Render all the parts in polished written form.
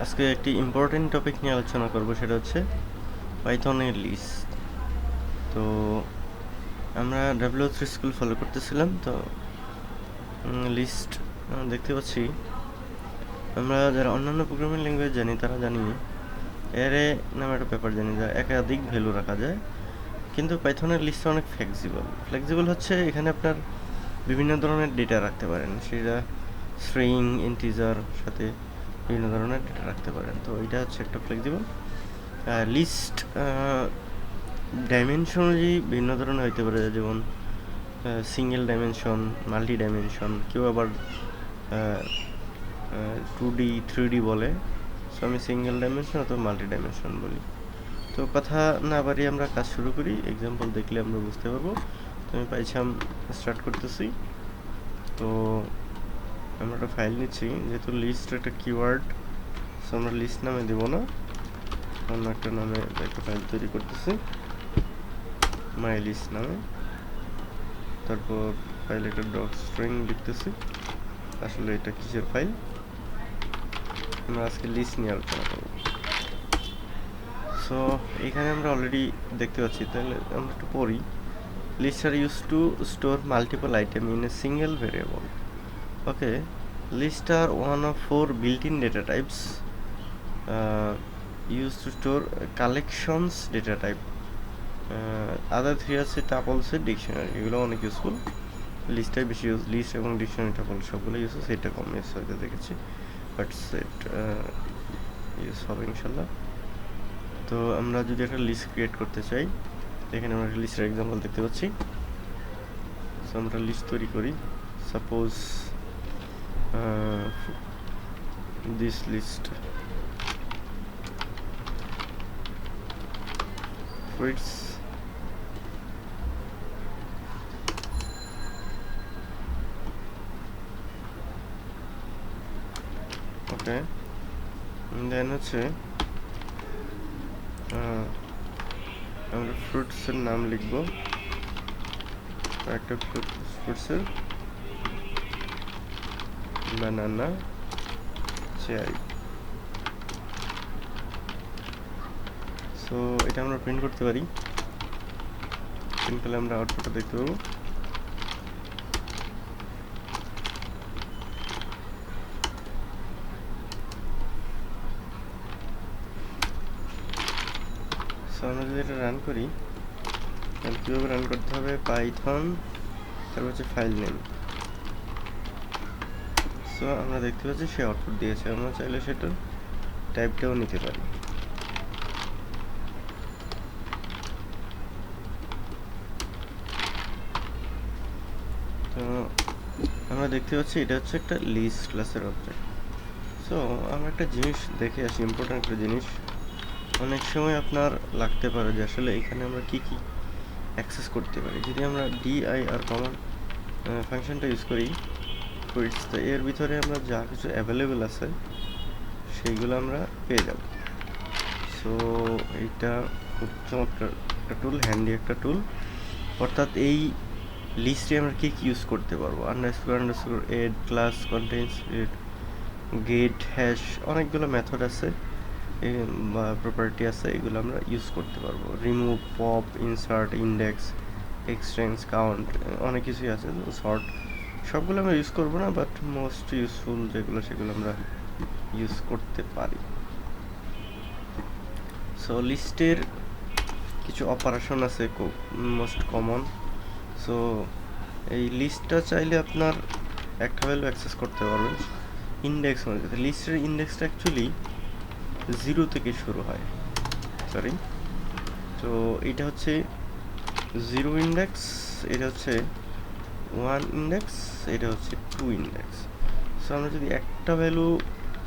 আজকে একটি important topic নিয়ে আলোচনা করব, সেটা হচ্ছে পাইথনের লিস্ট। তো আমরা W3 স্কুল ফলো করতেছিলাম, তো লিস্ট দেখতে পাচ্ছি। আমরা যারা অন্যান্য প্রোগ্রামিং ল্যাঙ্গুয়েজ জানি তারা জানি অ্যারে নামে একটা ব্যাপার জানি, যা একাধিক ভ্যালু রাখা যায়। কিন্তু পাইথনের লিস্টটা অনেক ফ্লেক্সিবল হচ্ছে এখানে আপনার বিভিন্ন ধরনের ডেটা রাখতে পারেন, সেটা স্ট্রিং, ইন্টিজার সাথে বিভিন্ন ধরনের ডেটা রাখতে পারেন। তো এটা হচ্ছে একটা ফ্লেক্সিবল লিস্ট। ডাইমেনশন অনুযায়ী ভিন্ন ধরনের হইতে পারে, যেমন সিঙ্গেল ডাইমেনশন, মাল্টি ডাইমেনশন, কেউ আবার 2D 3D বলে। সো আমি সিঙ্গেল ডাইমেনশন অথবা মাল্টি ডাইমেনশন বলি। তো কথা না বাড়িয়ে আমরা কাজ শুরু করি, এক্সাম্পল দেখলে আমরা বুঝতে পারবো। তো আমি পাইছাম স্টার্ট করতেছি। তো আমরা একটা ফাইল নিচ্ছি, যেহেতু লিস্ট একটা কিওয়ার্ড, সো আমরা লিস্ট নামে দেব না, অন্য একটা নামে একটা ফাইল তৈরি করতেছি মাই লিস্ট নামে। তারপর ফাইলে একটা ডট স্ট্রিং লিখতেছি, আসলে এটা কিসের ফাইল। আমরা আজকে লিস্ট নিয়ে আলোচনা করব। সো এখানে আমরা অলরেডি দেখতে পাচ্ছি, তাহলে আমরা একটু পড়ি। List are use to store multiple item in a single variable. Okay, list are one of 4 built-in data types used to store collections data type. আদার 3 আছে টাপলস এর ডিকশনারি, এগুলো অনেক ইউজফুল। লিস্টটাই বেশি ইউজ, লিস্ট এবং ডিকশনারি টাপল সবগুলো use, সেটা কম use হয়তো দেখেছি, বাট সেট ইউজ হবে ইনশাল্লাহ। তো আমরা যদি একটা লিস্ট ক্রিয়েট করতে চাই, এখানে আমরা একটা লিস্টের এক্সাম্পল দেখতে পাচ্ছি। সো আমরা লিস্ট তৈরি করি, suppose this list fruits okay, দেন হচ্ছে আমরা ফ্রুটসের নাম লিখবো, একটা ফ্রুটসের বানানা, চেরি। সো এটা আমরা প্রিন্ট করতে পারি, প্রিন্ট করলে আমরা আউটপুটটা দেখতে পাবো। সো আমরা যদি এটা রান করি, তাহলে কীভাবে রান করতে হবে, পাইথন, তারপর হচ্ছে ফাইল নেম। সো আমরা দেখতে পাচ্ছি সে আউটপুট দিয়েছে, আমরা চাইলে সেটার টাইপটাও নিতে পারি। তো আমরা দেখতে পাচ্ছি এটা হচ্ছে একটা লিস্ট ক্লাসের অবজেক্ট। সো আমরা একটা জিনিস দেখে আসি, ইম্পর্টেন্ট একটা জিনিস অনেক সময় আপনার লাগতে পারে যে আসলে এখানে আমরা কি কি অ্যাক্সেস করতে পারি। যদি আমরা dir কমন ফাংশনটা ইউজ করি কুইটস, তো এর ভিতরে আমরা যা কিছু অ্যাভেলেবেল আছে সেইগুলো আমরা পেয়ে যাব। সো এইটা খুব চমৎকার একটা টুল, হ্যান্ডি একটা টুল। অর্থাৎ এই লিস্টে আমরা কি কি ইউজ করতে পারবো, underscore add, class, contents, get, hash, অনেকগুলো মেথড আছে বা প্রপার্টি আছে, এগুলো আমরা ইউজ করতে পারবো। Remove, pop, insert, index, extends, count, অনেক কিছুই আছে। শর্ট সবগুলো আমরা ইউজ করবো না, বাট মোস্ট ইউজফুল যেগুলো সেগুলো আমরা ইউজ করতে পারি। সো লিস্টের কিছু অপারেশন আছে খুব মোস্ট কমন। সো এই লিস্টটা চাইলে আপনার একটা ভ্যালু অ্যাক্সেস করতে পারবেন ইন্ডেক্স অনুযায়ী। লিস্টের ইন্ডেক্সটা অ্যাকচুয়ালি 0 থেকে শুরু হয়, সরি। তো এটা হচ্ছে 0 ইন্ডেক্স, এটা হচ্ছে 1 ইন্ডেক্স, এটা হচ্ছে 2 ইন্ডেক্স। সো আমরা যদি একটা ভ্যালু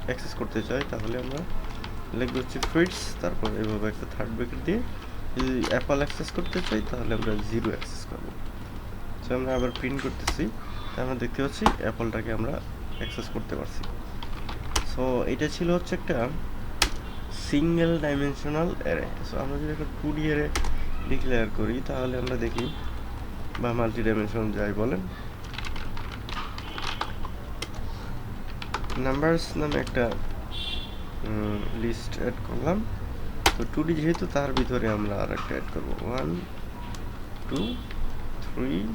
অ্যাক্সেস করতে চাই তাহলে আমরা লিখবো হচ্ছে ফ্রুটস, তারপর এভাবে একটা থার্ড ব্র্যাকেট দিয়ে। যদি অ্যাপল অ্যাক্সেস করতে চাই তাহলে আমরা 0 অ্যাক্সেস করবো। সো আমরা আবার প্রিন্ট করতেছি, তাই আমরা দেখতে পাচ্ছি অ্যাপলটাকে আমরা অ্যাক্সেস করতে পারছি। সো এটা ছিল হচ্ছে একটা সিঙ্গেল ডাইমেনশনাল অ্যারে। সো আমরা যদি একটা 2D অ্যারে ডিক্লেয়ার করি তাহলে আমরা দেখি, বা মাল্টি ডাইমেনশন যাই বলেন, নাম্বারস নামে একটা লিস্ট অ্যাড করলাম। তো 2D যেহেতু, তার ভিতরে আমরা আর একটা অ্যাড করবো, 1 2 3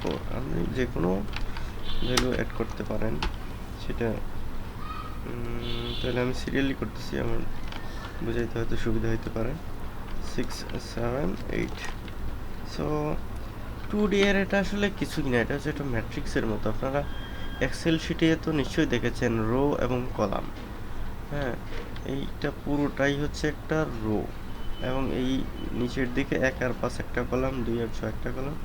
4। আপনি যে কোনো ভ্যালু অ্যাড করতে পারেন, সেটা তাহলে আমি সিরিয়ালি করতেছি, আমার বোঝাইতে হয়তো সুবিধা হতে পারে। 6 7 8। সো 2D এর এটা আসলে কিছুই না, এটা হচ্ছে একটা ম্যাট্রিক্সের মতো। আপনারা এক্সেল শিটে তো নিশ্চয়ই দেখেছেন রো এবং কলাম। হ্যাঁ, এইটা পুরোটাই হচ্ছে একটা রো, এবং এই নিচের দিকে 1 আর 5 একটা কলাম, 2 আর 6 একটা কলাম,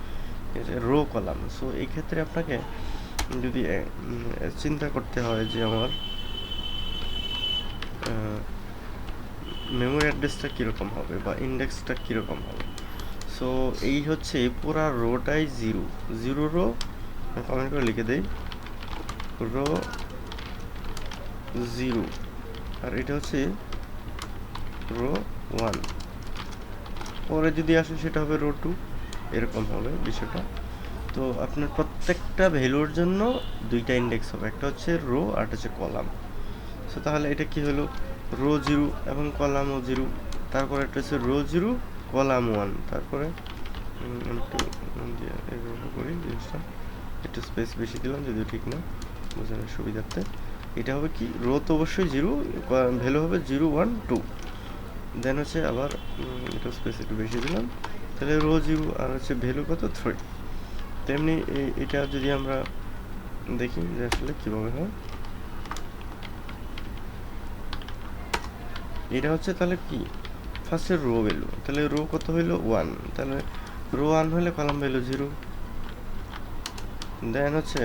রো কলাম। সো এই ক্ষেত্রে আপনাকে যদি চিন্তা করতে হয় যে আমার মেমোরি অ্যাড্রেসটা কীরকম হবে বা ইন্ডেক্সটা কীরকম হবে। সো এই হচ্ছে পুরা রোটাই জিরো, জিরো রো। কমেন্ট করে লিখে দেই, রো জিরো, আর এটা হচ্ছে রো 1। পরে যদি আসে সেটা হবে রো 2, এরকম হবে বিষয়টা। তো আপনার প্রত্যেকটা ভ্যালুর জন্য দুইটা ইন্ডেক্স হবে, একটা হচ্ছে রো আর একটা হচ্ছে কলাম। সো তাহলে এটা কি হলো, রো 0 এবং কলামও 0। তারপরে একটা হচ্ছে রো 0 কলাম 1। তারপরে একটু এইভাবে করি জিনিসটা, একটু স্পেস বেশি দিলাম, যদিও ঠিক না, বোঝানোর সুবিধার্থে। এটা হবে কি, রো তো অবশ্যই 0, ভ্যালু হবে 0 1 2। দেন হচ্ছে আবার একটু স্পেস একটু বেশি দিলাম, তাহলে রো 0 আর হচ্ছে ভ্যালু কত 3। তেমনি এটা যদি আমরা দেখি যে আসলে কীভাবে হয়, এটা হচ্ছে তাহলে কি, ফার্স্টে রো ভ্যালু, তাহলে রো কত হইলো 1, তাহলে রো 1 হলে কলাম ভ্যালু 0। দেন হচ্ছে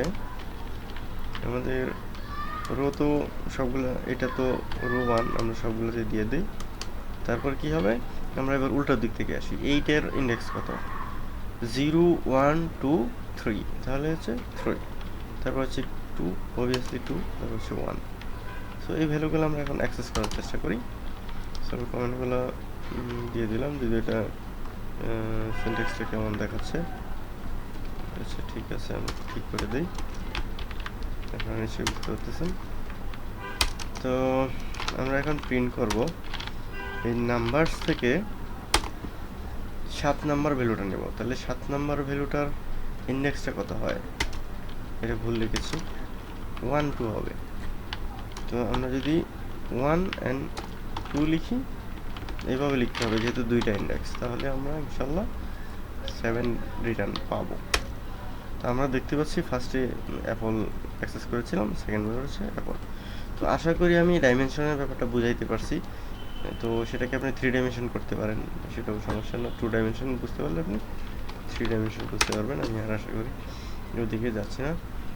আমাদের রো তো সবগুলো, এটা তো রো 1, আমরা সবগুলোতে দিয়ে দিই। তারপর কি হবে, আমরা এবার উল্টার দিক থেকে আসি, 8-এর ইন্ডেক্স কত, 0 1 2 3, তাহলে হচ্ছে 3। তারপর হচ্ছে 2, অবভিয়াসলি 2, তারপর হচ্ছে 1। সো এই ভ্যালুগুলো আমরা এখন অ্যাক্সেস করার চেষ্টা করি। সো আমি কমেন্টগুলো দিয়ে দিলাম, যদি এটা সিনট্যাক্সটা কেমন দেখাচ্ছে। আচ্ছা ঠিক আছে, আমি ঠিক করে দিই, আপনারা নিশ্চয়ই বুঝতে পারতেছেন। তো আমরা এখন প্রিন্ট করব, এই নাম্বারস থেকে 7 নাম্বার ভ্যালুটা নেব। তাহলে 7 নাম্বার ভ্যালুটার ইন্ডেক্সটা কত হয়, এটা ভুল লিখেছি, 1 2 হবে। তো আমরা যদি 1 and 2 লিখি, এইভাবে লিখতে হবে যেহেতু দুইটা ইন্ডেক্স, তাহলে আমরা ইনশাল্লাহ 7 রিটার্ন পাবো। তো আমরা দেখতে পাচ্ছি ফার্স্টে অ্যাপল অ্যাক্সেস করেছিলাম, সেকেন্ড ভ্যালু হচ্ছে অ্যাপল। তো আশা করি আমি ডাইমেনশনের ব্যাপারটা বুঝাইতে পারছি। তো সেটাকে আপনি 3 ডাইমেনশন করতে পারেন, সেটাও সমস্যা না। 2 ডাইমেনশন বুঝতে পারলে আপনি 3 ডাইমেনশন বুঝতে পারবেন, আমি আর আশা করি ওদিকে যাচ্ছি না।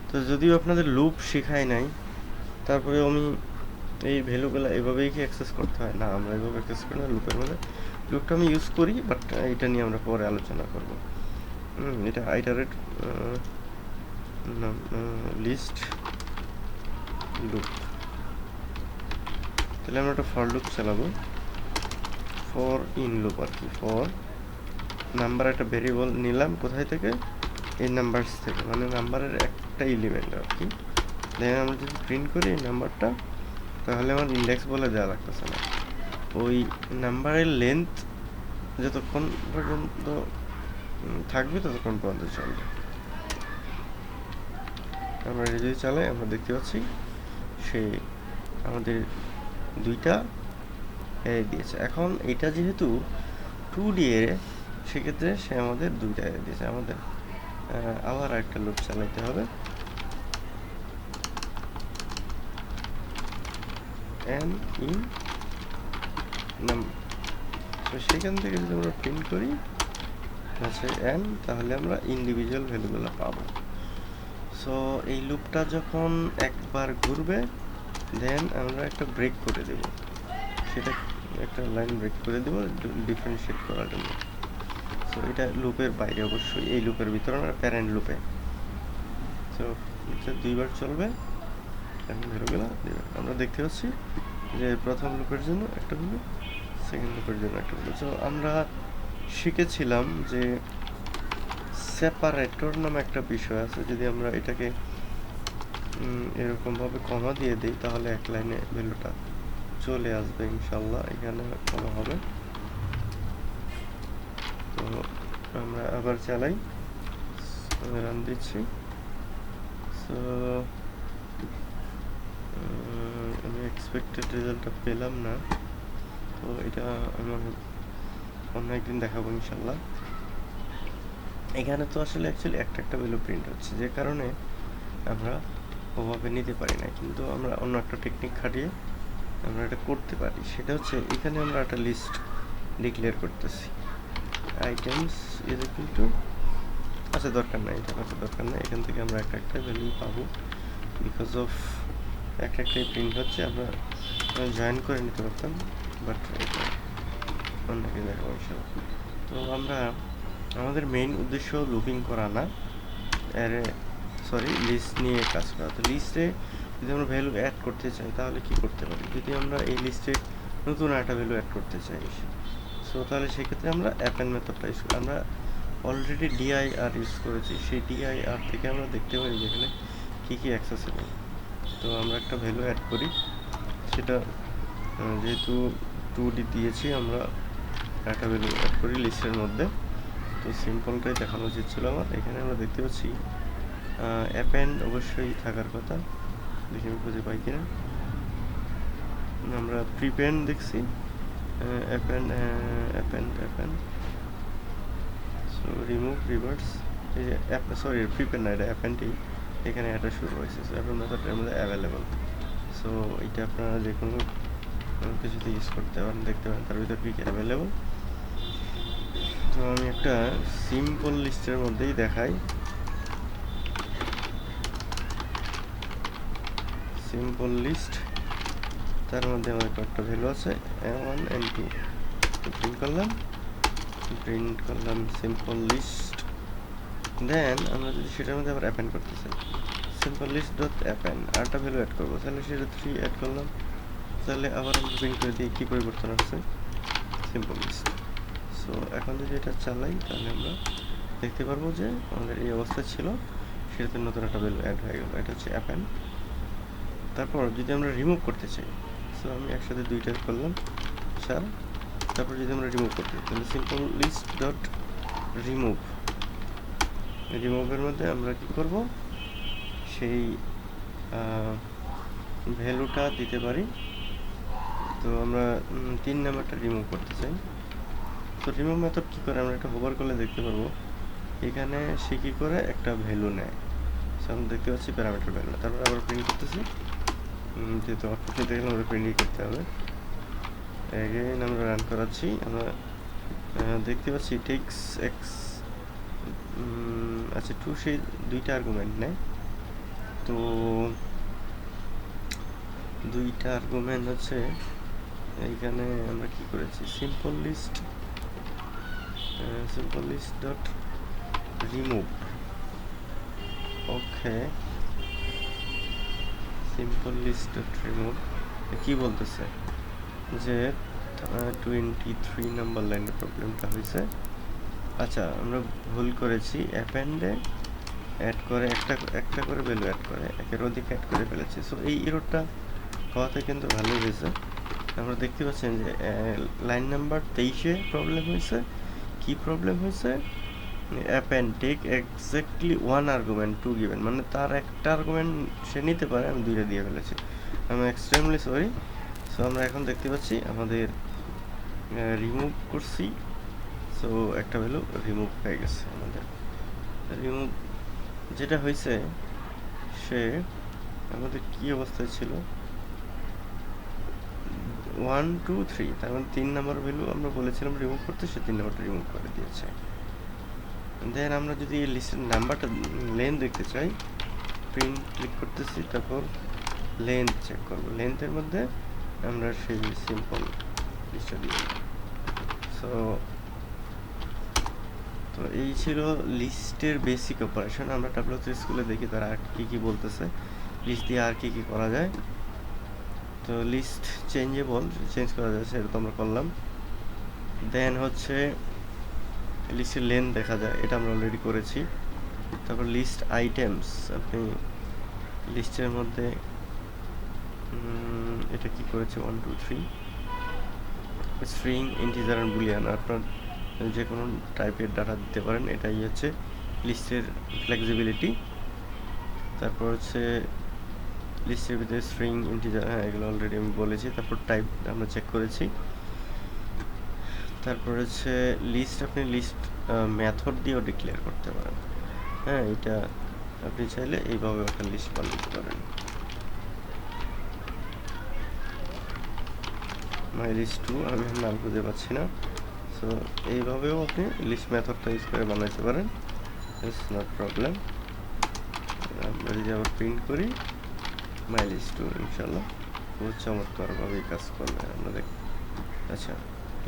তো যদিও আপনাদের লুপ শেখায় নাই, তারপরে আমি এই ভ্যালুগুলো এভাবেই কি অ্যাক্সেস করতে হয় না, আমরা এভাবে অ্যাক্সেস করি না লুপের মধ্যে। লুপটা আমি ইউজ করি, বাট এটা নিয়ে আমরা পরে আলোচনা করব। এটা আইটারেট লিস্ট লুপ। তাহলে আমরা একটা ফর লুপ চালাবো, ফর ইন লুপ আর কি। ফর নাম্বার একটা ভেরিয়েবল নিলাম, কোথায় থেকে, এই নাম্বারস থেকে, মানে নাম্বারের একটা এলিমেন্ট আর কি। দেন আমরা যদি প্রিন্ট করি এই নাম্বারটা, তাহলে আমার ইন্ডেক্স বলে দেওয়া লাগতেছে না, ওই নাম্বারের লেন্থ যতক্ষণ পর্যন্ত থাকবে ততক্ষণ পর্যন্ত চলবে। আমরা এটা যদি চালাই, আমরা দেখতে পাচ্ছি সে আমাদের দুইটা অ্যারে দিয়েছে। এখন এটা যেহেতু 2D অ্যারে, সেক্ষেত্রে সে আমাদের দুইটা অ্যারে দিয়েছে। আমাদের আবার একটা লুপ চালাইতে হবে, এন ইন নাম। তো সেখান থেকে যদি আমরা প্রিন্ট করি আছে এন, তাহলে আমরা ইন্ডিভিজুয়াল ভ্যালুগুলো পাবো। সো এই লুপটা যখন একবার ঘুরবে, দেন আমরা একটা ব্রেক করে দেব, সেটা একটা লাইন ব্রেক করে দেব ডিফারেন্সিয়েট করার জন্য। সো এটা লুপের বাইরে, অবশ্যই এই লুপের ভিতরে না, প্যারেন্ট লুপে। সো দুইবার চলবে, এখন ভ্যালুগুলো দেবে। আমরা দেখতে পাচ্ছি যে প্রথম লুপের জন্য একটা ভ্যালু, সেকেন্ড লুপের জন্য একটা ভ্যালু। সো আমরা শিখেছিলাম যে সেপারেটর নামে একটা বিষয় আছে, যদি আমরা এটাকে এরকমভাবে কমা দিয়ে দিই, তাহলে এক লাইনে ভ্যালুটা চলে আসবে ইনশাল্লাহ। এখানে কমা হবে। তো আমরা আবার চালাই, রান দিচ্ছি। সো আমি এক্সপেক্টেড রেজাল্টটা পেলাম না, তো এটা আমার অন্য একদিন দেখাবো ইনশাল্লাহ। এখানে তো আসলে অ্যাকচুয়ালি একটা ভ্যালু প্রিন্ট হচ্ছে, যে কারণে আমরা ওভাবে নিতে পারি না, কিন্তু আমরা অন্য একটা টেকনিক খাটিয়ে আমরা এটা করতে পারি। সেটা হচ্ছে এখানে আমরা একটা লিস্ট ডিক্লেয়ার করতেছি, আইটেমস ইজ ইকুয়াল টু, আচ্ছা দরকার নাই, এটা আচ্ছা দরকার নাই, এখান থেকে আমরা একটা ভ্যালু পাবো বিকজ অফ একটাই প্রিন্ট হচ্ছে। আমরা জয়েন করে নিতে পারতাম, বাট এটা অন্যকে দেখাবো ইনশাল্লাহ। তো আমরা আমাদের মেইন উদ্দেশ্য লুপিং করা না, লিস্ট নিয়ে কাজ করা। তো লিস্টে যদি আমরা ভ্যালু অ্যাড করতে চাই তাহলে কি করতে পারি? যদি আমরা এই লিস্টে নতুন একটা ভ্যালু অ্যাড করতে চাই, সো তাহলে সেক্ষেত্রে আমরা অ্যাপেন্ড মেথডটা ইউজ করি। আমরা অলরেডি ডিআইআর ইউজ করেছি, সেই ডিআইআর থেকে আমরা দেখতে পারি যেখানে কী কী অ্যাক্সেসেবল। তো আমরা একটা ভ্যালু অ্যাড করি, সেটা যেহেতু 2D দিয়েছি, আমরা একটা ভ্যালু অ্যাড করি লিস্টের মধ্যে। তো সিম্পলটাই দেখানো উচিত ছিল আমার। এখানে আমরা দেখতে পাচ্ছি অ্যাপেন্ড অবশ্যই থাকার কথা, দেখি আমি খুঁজে পাই কিনা। আমরা প্রিপেন্ড দেখছি, অ্যাপেন্ড সো রিমুভ রিভার্স, এই যে প্রিপেন্ড না, এটা অ্যাপেন্ডই এখানে এটা শুরু হয়েছে। সো অ্যাপেন্ড মেথডের মধ্যে অ্যাভেলেবল। সো এটা আপনারা যে কোনো কিছুতে ইউজ করতে পারেন, দেখতে পারেন তার ভিতরে কী অ্যাভেলেবল। তো আমি একটা সিম্পল লিস্টের মধ্যেই দেখাই, সিম্পল লিস্ট, তার মধ্যে আমাদের কয়েকটা ভ্যালু আছে, M1 M2। প্রিন্ট করলাম সিম্পল লিস্ট। দেন আমরা যদি সেটার মধ্যে আবার অ্যাপেন্ড করতে চাই, সিম্পল লিস্ট ডট অ্যাপেন্ড, আরেকটা ভ্যালু অ্যাড করবো, তাহলে সেটা 3 অ্যাড করলাম। তাহলে আবার আমরা প্রিন্ট করে দিই কী পরিবর্তন আসছে, সিম্পল লিস্ট। সো এখন যদি এটা চালাই তাহলে আমরা দেখতে পারবো যে আমাদের এই অবস্থা ছিল, সেটাতে নতুন একটা ভ্যালু অ্যাড হয়ে গেল, এটা হচ্ছে অ্যাপেন্ড। তারপর যদি আমরা রিমুভ করতে চাই, সো আমি একসাথে দুইটা করলাম, তারপর যদি আমরা রিমুভ করতে চাই তাহলে সিম্পল লিস্ট ডট রিমুভ। রিমুভের মধ্যে আমরা কি করব, সেই ভ্যালুটা দিতে পারি। তো আমরা 3 নাম্বারটা রিমুভ করতে চাই। তো রিমুভ মেথড কী করে, আমরা এটা হোভার করলে দেখতে পারবো এখানে সে কী করে একটা ভ্যালু নেয়। সো আমরা দেখতে পাচ্ছি প্যারামিটার ভ্যালু, তারপর আবার প্রিন্ট করতেছি, যেহেতু আউটপুটে দেখলাম আমরা প্রিন্টই করতে হবে। এগেইন আমরা রান করাচ্ছি, আমরা দেখতে পাচ্ছি টেক্স এক্স, আচ্ছা 2 সেই 2টা আর্গুমেন্ট নেয়। তো 2টা আর্গুমেন্ট হচ্ছে, এইখানে আমরা কি করেছি, সিম্পল লিস্ট ডট রিমুভ। ওকে, সিম্পল লিস্ট ডট রিমুভ কি বলতেছে যে 23 নাম্বার লাইনের প্রবলেমটা হয়েছে। আচ্ছা আমরা ভুল করেছি, অ্যাপেন্ডে অ্যাড করে একটা করে ভ্যালু অ্যাড করে, একের অধিক অ্যাড করে ফেলেছি। সো এই এররটা হওয়াতে কিন্তু ভালোই হয়েছে। আমরা দেখতে পাচ্ছেন যে লাইন নাম্বার 23-এ প্রবলেম হয়েছে। কি প্রবলেম হয়েছে, append take exactly 1 argument 2 given, মানে তার একটা আর্গুমেন্ট সে নিতে পারে, আমি 2টা দিয়ে ফেলেছি, আমি এক্সট্রিমলি সরি। সো আমরা এখন দেখতে পাচ্ছি আমাদের রিমুভ করছি, সো একটা ভ্যালু রিমুভ হয়ে গেছে। আমাদের রিমুভ যেটা হয়েছে, সে আমাদের কি অবস্থায় ছিল, 1 2 3, তার মানে 3 নাম্বার ভ্যালু আমরা বলেছিলাম রিমুভ করতে, সে 3 নাম্বারটা রিমুভ করে দিয়েছে। দেন আমরা যদি এই লিস্টের নাম্বারটা লেন্থ দেখতে চাই, প্রিন্ট ক্লিক করতেছি, তারপর লেন্থ চেক করব, লেন্থের মধ্যে আমরা সেই সিম্পল লিস্টটা দিই। তো এই ছিল লিস্টের বেসিক অপারেশন। আমরা ট্যাবলো3 স্কুলে দেখি তারা কী কী বলতেছে, লিস্ট দিয়ে আর কী কী করা যায়। তো লিস্ট চেঞ্জ করা যায়, সেটা তো আমরা করলাম। দেন হচ্ছে লিস্টের লেন্থ দেখা যায়, এটা আমরা অলরেডি করেছি। তারপর লিস্ট আইটেমস, আপনি লিস্টের মধ্যে এটা কি করেছে 1 2 3 স্ট্রিং, ইন্টিজার আর বুলিয়ান, আপনার যে কোনো টাইপের ডাটা দিতে পারেন, এটাই হচ্ছে লিস্টের ফ্লেক্সিবিলিটি। তারপর হচ্ছে লিস্টের ভিতরে স্ট্রিং, ইন্টিজার, হ্যাঁ এগুলো অলরেডি আমি বলেছি। তারপর টাইপ আমরা চেক করেছি। তারপর হচ্ছে লিস্ট, আপনি লিস্ট মেথড দিয়েও ডিক্লেয়ার করতে পারেন। হ্যাঁ, এটা আপনি চাইলে এইভাবে একটা লিস্ট বানাতে পারেন। মাই লিস্ট টু, আমি নাম খুঁজে পাচ্ছি না। সো এইভাবেও আপনি লিস্ট মেথডটা ইউজ করে বানাতে পারেন, ইটস নট প্রবলেম। আমরা যদি আবার প্রিন্ট করি মাই লিস্ট টু, ইনশাল্লাহ খুব চমৎকারভাবেই কাজ করবে। আমরা দেখ, আচ্ছা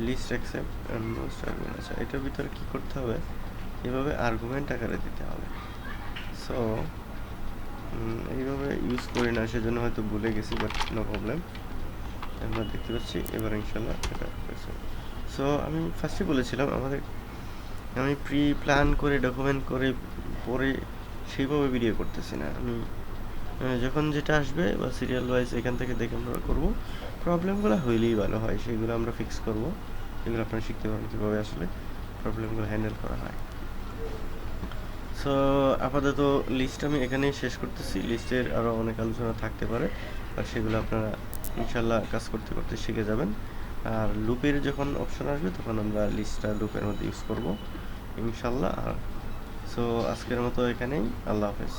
list accept and most argument, আচ্ছা এটার ভিতরে কী করতে হবে, এভাবে আর্গুমেন্ট আকারে দিতে হবে। সো এইভাবে ইউজ করি না, সেজন্য হয়তো ভুলে গেছি, বাট নো প্রবলেম। আমরা দেখতে পাচ্ছি এবার ইনশাল্লাহ এটা হয়েছে। সো আমি ফার্স্টে বলেছিলাম আমি প্রি প্ল্যান করে ডকুমেন্ট করে পরে সেইভাবে ভিডিও করতেছি না। আমি যখন যেটা আসবে বা সিরিয়াল ওয়াইজ এখান থেকে দেখে আমরা করবো। প্রবলেমগুলো হইলেই ভালো হয়, সেগুলো আমরা ফিক্স করবো। এগুলো আপনারা শিখতে পারেন কীভাবে আসলে প্রবলেমগুলো হ্যান্ডেল করা হয়। সো আপাতত লিস্ট আমি এখানেই শেষ করতেছি। লিস্টের আরও অনেক আলোচনা থাকতে পারে, আর সেগুলো আপনারা ইনশাল্লাহ কাজ করতে করতে শিখে যাবেন। আর লুপের যখন অপশন আসবে তখন আমরা লিস্টটা লুপের মধ্যে ইউজ করব ইনশাল্লাহ। আর সো আজকের মতো এখানেই, আল্লাহ হাফেজ।